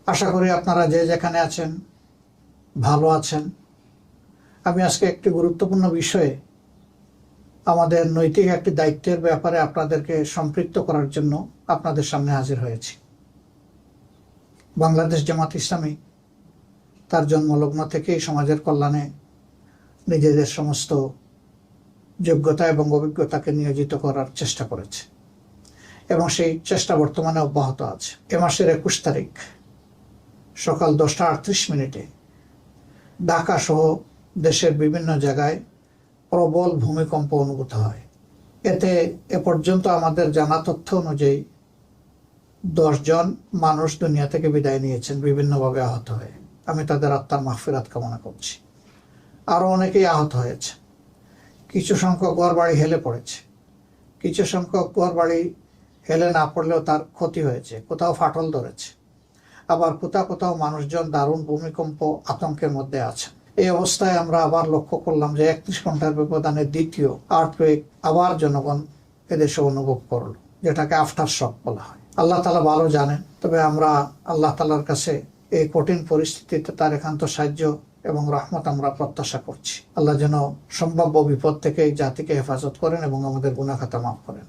আশা করি আপনারা যে যেখানে আছেন ভালো আছেন। আমি আজকে একটি গুরুত্বপূর্ণ বিষয়ে আমাদের নৈতিক একটি দায়িত্বের ব্যাপারে আপনাদেরকে সম্পৃক্ত করার জন্য আপনাদের সামনে হাজির হয়েছি। বাংলাদেশ জামাত ইসলামী তার জন্মলগ্ন থেকেই সমাজের কল্যাণে নিজেদের সমস্ত যোগ্যতা এবং অভিজ্ঞতাকে নিয়োজিত করার চেষ্টা করেছে এবং সেই চেষ্টা বর্তমানে অব্যাহত আছে। এ মাসের 21 তারিখ সকাল 10টা 38 ঢাকা সহ দেশের বিভিন্ন জায়গায় প্রবল ভূমিকম্প অনুভূত হয়। এতে এ পর্যন্ত আমাদের জানা তথ্য অনুযায়ী 10 জন মানুষ দুনিয়া থেকে বিদায় নিয়েছেন বিভিন্নভাবে আহত হয়ে। আমি তাদের আত্মার মাগফিরাত কামনা করছি। আরও অনেকেই আহত হয়েছে। কিছু সংখ্যক ঘরবাড়ি হেলে পড়েছে, কিছু সংখ্যক ঘরবাড়ি হেলে না পড়লেও তার ক্ষতি হয়েছে, কোথাও ফাটল ধরেছে, আবার কোথাও কোথাও মানুষজন দারুণ ভূমিকম্প আতঙ্কের মধ্যে আছে। এই অবস্থায় আমরা আবার লক্ষ্য করলাম যে 31 ঘন্টার ব্যবধানে দ্বিতীয় আর্থকুয়েক আবার জনগণ এদেশে অনুভব করল, যেটাকে আফটার শক বলা হয়। আল্লাহ তাআলা ভালো জানেন, তবে আমরা আল্লাহ তাআলার কাছে এই কঠিন পরিস্থিতিতে তার একান্ত সাহায্য এবং রহমত আমরা প্রত্যাশা করছি। আল্লাহ যেন সম্ভাব্য বিপদ থেকে এই জাতিকে হেফাজত করেন এবং আমাদের গুনাহ খাতা মাফ করেন।